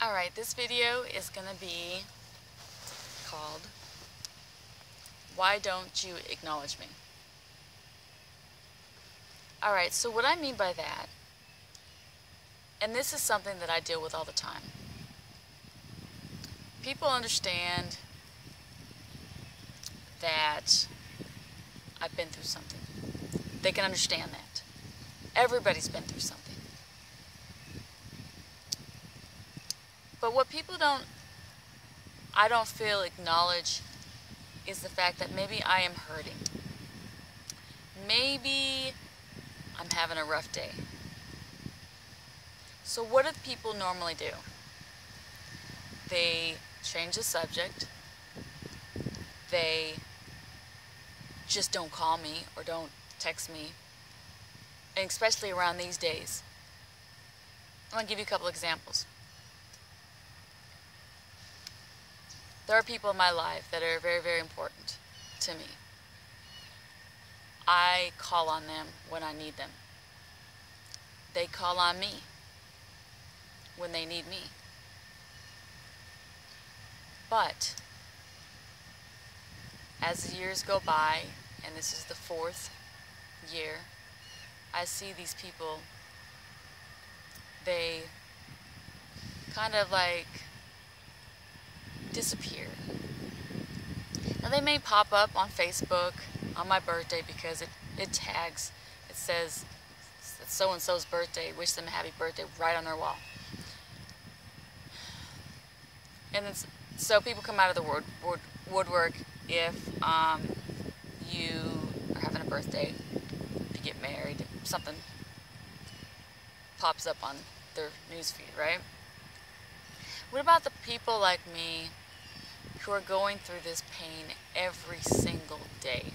Alright, this video is going to be called, Why Don't You Acknowledge Me? Alright, so what I mean by that, and this is something that I deal with all the time. People understand that I've been through something. They can understand that. Everybody's been through something. But what people I don't feel acknowledge is the fact that maybe I am hurting. Maybe I'm having a rough day. So what do people normally do? They change the subject. They just don't call me or don't text me. And especially around these days. I'm going to give you a couple examples. There are people in my life that are very, very important to me. I call on them when I need them. They call on me when they need me. But as the years go by, and this is the 4th year, I see these people, they kind of like disappear. Now they may pop up on Facebook on my birthday because it tags, it says it's so-and-so's birthday, wish them a happy birthday right on their wall. And so people come out of the woodwork if you are having a birthday, if you get married, something pops up on their newsfeed, right? What about the people like me who are going through this pain every single day?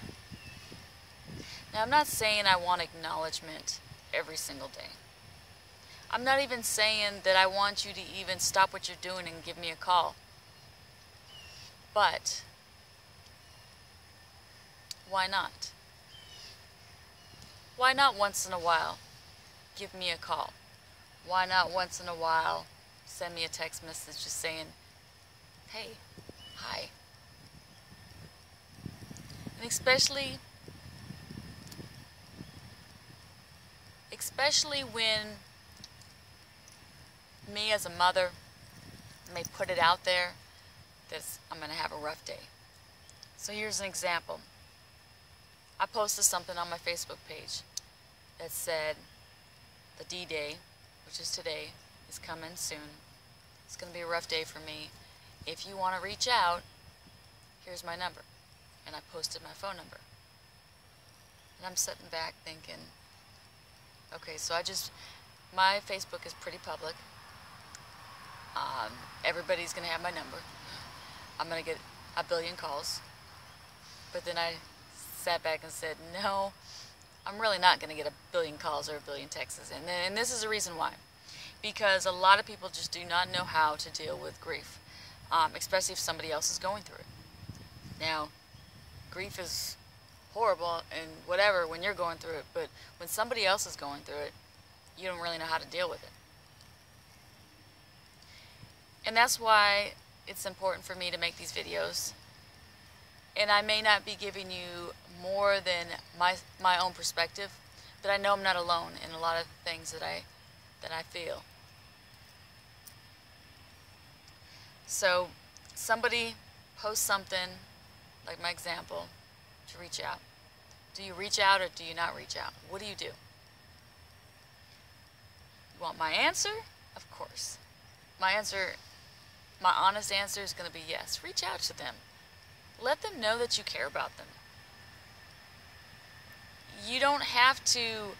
Now, I'm not saying I want acknowledgement every single day. I'm not even saying that I want you to even stop what you're doing and give me a call. But why not? Why not once in a while give me a call? Why not once in a while send me a text message just saying, hey, hi. And especially when me as a mother may put it out there that I'm going to have a rough day. So here's an example. I posted something on my Facebook page that said the D-Day, which is today, is coming soon. It's going to be a rough day for me. If you want to reach out, here's my number. And I posted my phone number. And I'm sitting back thinking, okay, so my Facebook is pretty public. Everybody's going to have my number. I'm going to get a billion calls. But then I sat back and said, no, I'm really not going to get a billion calls or a billion texts. And this is the reason why. Because a lot of people just do not know how to deal with grief, especially if somebody else is going through it. Now, grief is horrible and whatever when you're going through it, but when somebody else is going through it, you don't really know how to deal with it. And that's why it's important for me to make these videos. And I may not be giving you more than my own perspective, but I know I'm not alone in a lot of things that I feel. So somebody posts something, like my example, to reach out. Do you reach out or do you not reach out? What do you do? You want my answer? Of course. My honest answer is going to be yes. Reach out to them. Let them know that you care about them. You don't have to,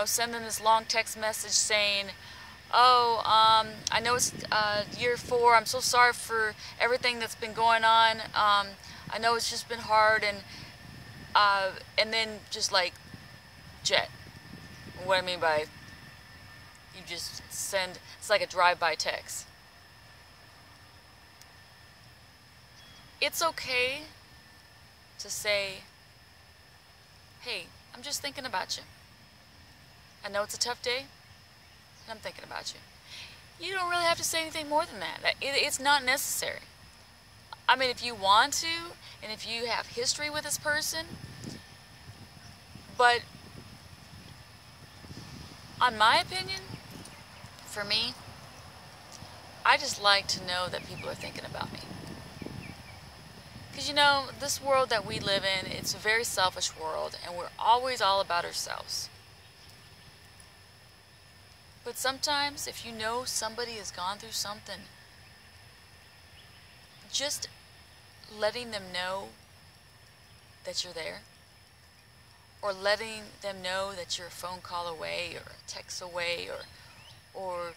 send them this long text message saying, oh, I know it's year 4. I'm so sorry for everything that's been going on. I know it's just been hard, and then just like jet. What I mean by you just send, it's like a drive-by text. It's okay to say, hey, I'm just thinking about you. I know it's a tough day, and I'm thinking about you. you don't really have to say anything more than that. It's not necessary. I mean, if you want to, and if you have history with this person, but on my opinion, for me, I just like to know that people are thinking about me. Because, you know, this world that we live in, it's a very selfish world, and we're always all about ourselves. But sometimes, if you know somebody has gone through something, just letting them know that you're there, or letting them know that you're a phone call away, or a text away, or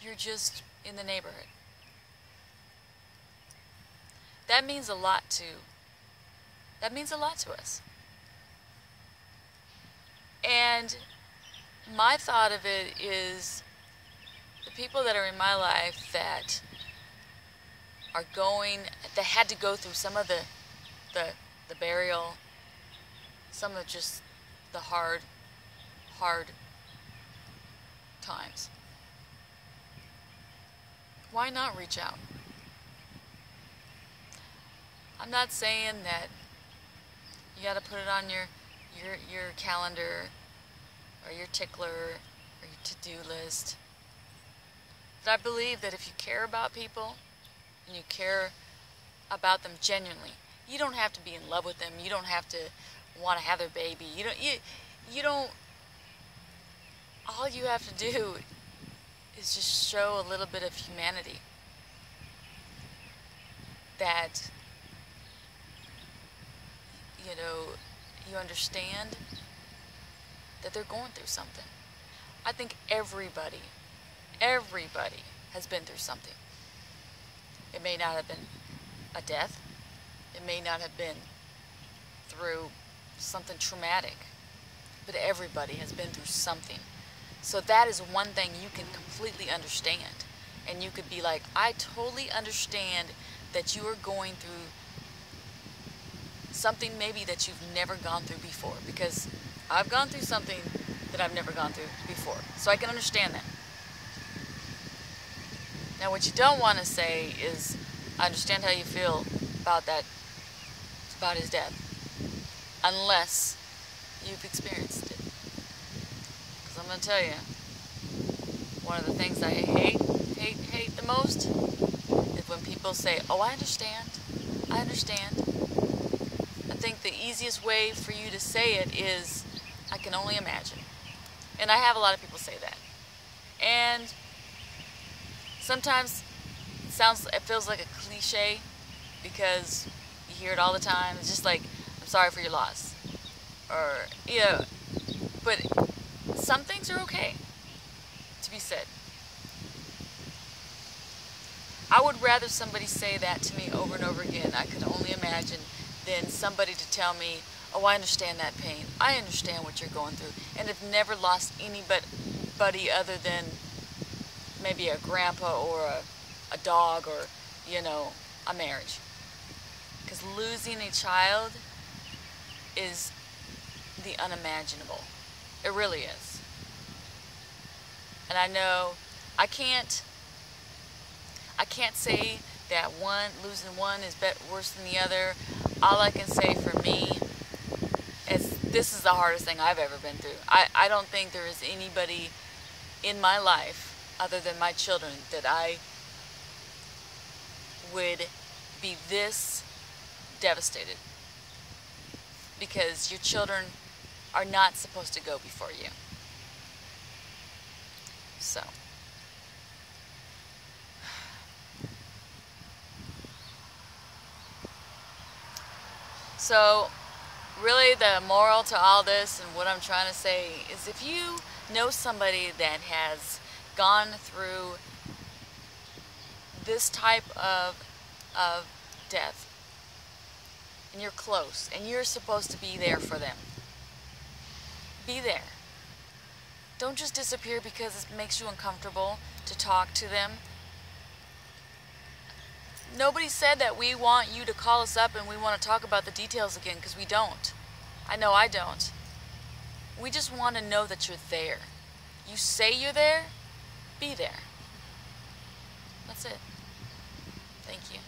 you're just in the neighborhood. That means a lot to us. And my thought of it is the people that are in my life that had to go through some of the burial, some of just the hard times. Why not reach out? I'm not saying that you got to put it on your calendar or your tickler or your to-do list. But I believe that if you care about people and you care about them genuinely, you don't have to be in love with them. You don't have to want to have their baby. You don't. All you have to do is just show a little bit of humanity. That, you know, you understand that they're going through something. I think everybody has been through something. It may not have been a death. It may not have been through something traumatic, but everybody has been through something. So that is one thing you can completely understand. And you could be like, I totally understand that you are going through something maybe that you've never gone through before, because I've gone through something that I've never gone through before. So I can understand that. Now what you don't want to say is, I understand how you feel about that, about his death, unless you've experienced it. Because I'm going to tell you, one of the things I hate the most is when people say, oh, I understand. I think the easiest way for you to say it is, I can only imagine. And I have a lot of people say that. And sometimes it feels like a cliche, because you hear it all the time. It's just like, I'm sorry for your loss. Or, you know, but some things are okay to be said. I would rather somebody say that to me over and over again, I could only imagine, than somebody to tell me, oh, I understand that pain. I understand what you're going through. And have never lost anybody other than maybe a grandpa or a dog or, you know, a marriage. Because losing a child is the unimaginable. It really is. And I know I can't say that losing one is worse than the other. All I can say for me is this is the hardest thing I've ever been through. I don't think there is anybody in my life other than my children that I would be this devastated, because your children are not supposed to go before you. So really the moral to all this, and what I'm trying to say, is if you know somebody that has gone through this type of death, and you're close, and you're supposed to be there for them, be there. Don't just disappear because it makes you uncomfortable to talk to them. Nobody said that we want you to call us up and we want to talk about the details again, because we don't. I know I don't. We just want to know that you're there. You say you're there, be there. That's it. Thank you.